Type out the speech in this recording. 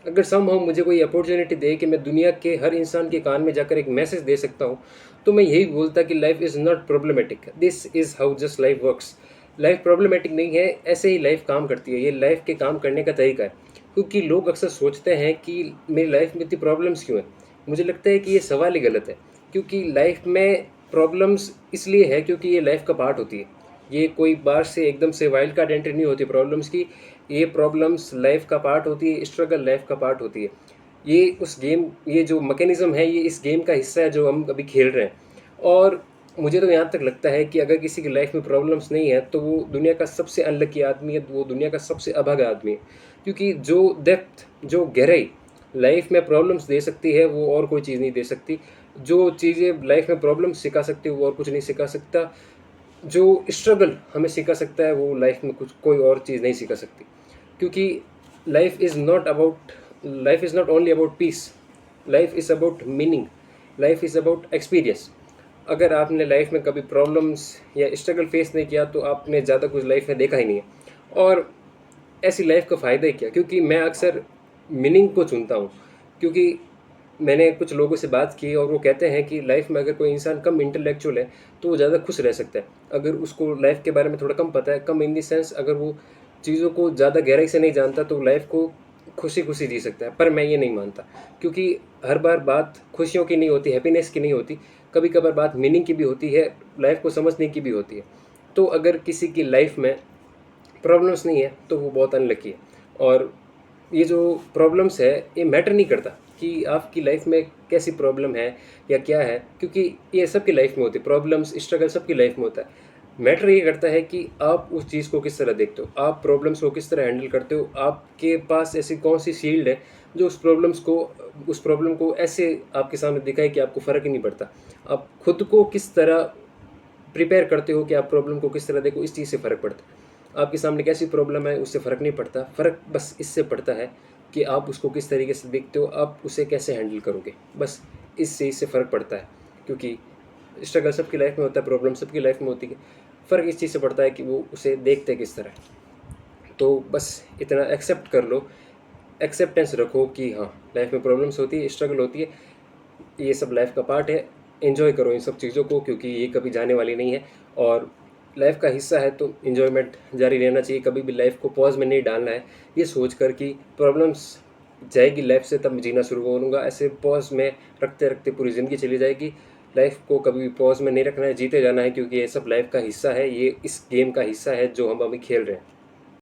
अगर समहाउ मुझे कोई अपॉर्चुनिटी दे कि मैं दुनिया के हर इंसान के कान में जाकर एक मैसेज दे सकता हूँ, तो मैं यही बोलता कि life is not problematic, this is how just life works. Life problematic नहीं है, ऐसे ही लाइफ काम करती है, ये लाइफ के काम करने का तरीका है। क्योंकि लोग अक्सर सोचते हैं कि मेरी लाइफ में इतनी प्रॉब्लम्स क्यों हैं। मुझे लगता है कि ये सवाल ही गलत है, क्योंकि लाइफ में प्रॉब्लम्स इसलिए है क्योंकि ये लाइफ का पार्ट होती है। ये कोई बाहर से एकदम से वाइल्ड कार्ड एंट्री नहीं होती प्रॉब्लम्स की। ये प्रॉब्लम्स लाइफ का पार्ट होती है, स्ट्रगल लाइफ का पार्ट होती है। ये उस गेम, ये जो मैकेनिज़्म है, ये इस गेम का हिस्सा है जो हम अभी खेल रहे हैं। और मुझे तो यहाँ तक लगता है कि अगर किसी की लाइफ में प्रॉब्लम्स नहीं है तो वो दुनिया का सबसे अनलकी आदमी है, वो दुनिया का सबसे अभागा आदमी है। क्योंकि जो डेप्थ, जो गहराई लाइफ में प्रॉब्लम्स दे सकती है वो और कोई चीज़ नहीं दे सकती। जो चीज़ें लाइफ में प्रॉब्लम्स सिखा सकती है वो और कुछ नहीं सिखा सकता। जो स्ट्रगल हमें सिखा सकता है वो लाइफ में कुछ कोई और चीज़ नहीं सिखा सकती। क्योंकि life is not only about piece, life is about meaning, life is about experience. अगर आपने लाइफ में कभी प्रॉब्लम्स या स्ट्रगल फेस नहीं किया तो आपने ज़्यादा कुछ लाइफ में देखा ही नहीं है। और ऐसी लाइफ का फ़ायदा ही क्या? क्योंकि मैं अक्सर मीनिंग को चुनता हूँ। क्योंकि मैंने कुछ लोगों से बात की और वो कहते हैं कि लाइफ में अगर कोई इंसान कम इंटेलेक्चुअल है तो वो ज़्यादा खुश रह सकता है। अगर उसको लाइफ के बारे में थोड़ा कम पता है, कम इन द सेंस अगर वो चीज़ों को ज़्यादा गहराई से नहीं जानता तो लाइफ को खुशी-खुशी जी सकता है। पर मैं ये नहीं मानता, क्योंकि हर बार बात खुशियों की नहीं होती, हैप्पीनेस की नहीं होती। कभी-कभार बात मीनिंग की भी होती है, लाइफ को समझने की भी होती है। तो अगर किसी की लाइफ में प्रॉब्लम्स नहीं है तो वो बहुत अनलकी है। और ये जो प्रॉब्लम्स है ये मैटर नहीं करता कि आपकी लाइफ में कैसी प्रॉब्लम है या क्या है, क्योंकि ये सबकी लाइफ में होती है। प्रॉब्लम्स, स्ट्रगल सबकी लाइफ में होता है। मैटर ये करता है कि आप उस चीज़ को किस तरह देखते हो, आप प्रॉब्लम्स को किस तरह हैंडल करते हो, आपके पास ऐसी कौन सी शील्ड है जो उस प्रॉब्लम को ऐसे आपके सामने दिखाए कि आपको फ़र्क ही नहीं पड़ता। आप खुद को किस तरह प्रिपेयर करते हो कि आप प्रॉब्लम को किस तरह देखो, इस चीज़ से फ़र्क पड़ता है। आपके सामने कैसी प्रॉब्लम है उससे फ़र्क नहीं पड़ता, फ़र्क बस इससे पड़ता है कि आप उसको किस तरीके से देखते हो, आप उसे कैसे हैंडल करोगे, बस इस चीज़ से फ़र्क पड़ता है। क्योंकि स्ट्रगल सबकी लाइफ में होता है, प्रॉब्लम सबकी लाइफ में होती है, फ़र्क इस चीज़ से पड़ता है कि वो उसे देखते किस तरह है। तो बस इतना एक्सेप्ट कर लो, एक्सेप्टेंस रखो कि हाँ, लाइफ में प्रॉब्लम्स होती है, स्ट्रगल होती है, ये सब लाइफ का पार्ट है। एन्जॉय करो इन सब चीज़ों को, क्योंकि ये कभी जाने वाली नहीं है। और लाइफ का हिस्सा है तो एन्जॉयमेंट जारी रहना चाहिए, कभी भी लाइफ को पॉज़ में नहीं डालना है। ये सोच कर कि प्रॉब्लम्स जाएगी लाइफ से तब मैं जीना शुरू करूँगा, ऐसे पॉज़ में रखते-रखते पूरी ज़िंदगी चली जाएगी। लाइफ को कभी भी पॉज़ में नहीं रखना है, जीते जाना है, क्योंकि ये सब लाइफ का हिस्सा है, ये इस गेम का हिस्सा है जो हम अभी खेल रहे हैं।